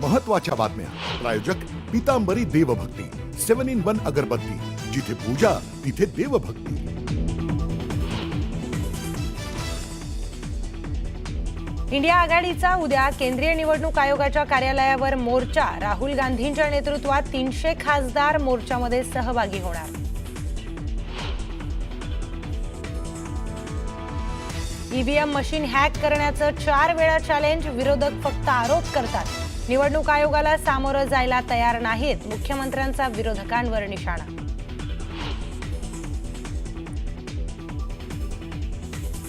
महत्त्वाच्या बातम्या। प्रायोजक पीतांबरी देवभक्ती 7-in-1 अगरबत्ती, जिथे पूजा तिथे देवभक्ती। इंडिया आघाडीचा उद्या केंद्रीय निवडणूक आयोगाच्या कार्यालयावर मोर्चा। राहुल गांधींच्या नेतृत्वात 300 खासदार मोर्चामध्ये सहभागी होणार। ईव्हीएम मशीन हॅक करण्याचं 4 वेळा चॅलेंज। विरोधक फक्त आरोप करतात, निवडणूक आयोगाला सामोरं जायला तयार नाहीत। मुख्यमंत्र्यांचा विरोधकांवर निशाणा।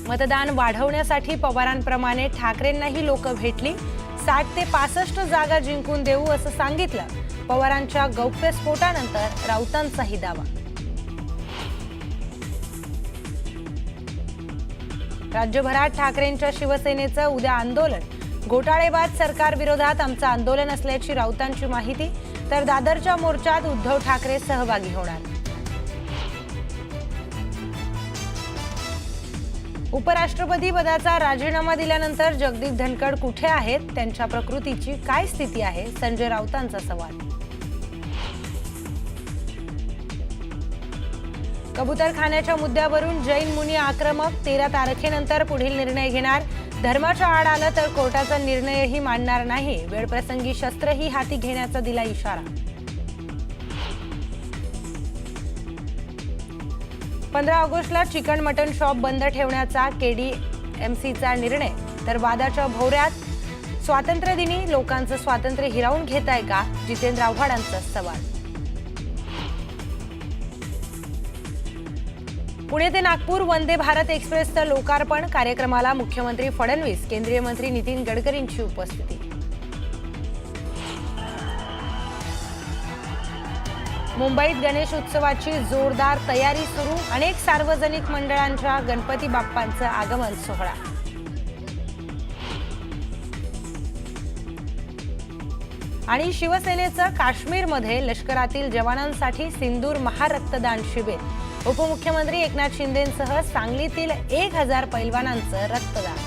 मतदान वाढवण्यासाठी पवारांप्रमाणे ठाकरेंनाही लोक भेटली। 60 ते 65 जागा जिंकून देऊ असं सांगितलं। पवारांच्या गौप्यस्फोटानंतर राऊतांचाही दावा। राज्यभरात ठाकरेंच्या शिवसेनेचं उद्या आंदोलन। घोटाळेबाद सरकार विरोधात आमचं आंदोलन असल्याची राऊतांची माहिती। तर दादरच्या मोर्चात उद्धव ठाकरे सहभागी होणार। उपराष्ट्रपती पदाचा राजीनामा दिल्यानंतर जगदीप धनखड कुठे आहेत, त्यांच्या प्रकृतीची काय स्थिती आहे, संजय राऊतांचा सवाल। कबूतरखान्याच्या मुद्द्यावरून जैन मुनी आक्रमक। 13 तारखेनंतर पुढील निर्णय घेणार। धर्माच्या आड आलं तर कोर्टाचा निर्णयही मानणार नाही। वेळप्रसंगी शस्त्रही हाती घेण्याचा दिला इशारा। 15 ऑगस्टला चिकन मटन शॉप बंद ठेवण्याचा KDMCचा निर्णय। तर वादाच्या भोवऱ्यात स्वातंत्र्यदिनी लोकांचं स्वातंत्र्य हिरावून घेताय का, जितेंद्र आव्हाडांचा सवाल। पुणे ते नागपूर वंदे भारत एक्सप्रेसचं लोकार्पण। कार्यक्रमाला मुख्यमंत्री फडणवीस, केंद्रीय मंत्री नितीन गडकरींची उपस्थिती। मुंबईत गणेश उत्सवाची जोरदार तयारी सुरू। अनेक सार्वजनिक मंडळांच्या गणपती बाप्पांचं आगमन सोहळा। आणि शिवसेनेचं काश्मीरमध्ये लष्करातील जवानांसाठी सिंदूर महारक्तदान शिबिर। उपमुख्यमंत्री एकनाथ शिंदेंसह सांगलीतील 1000 पैलवानांचं रक्तदान।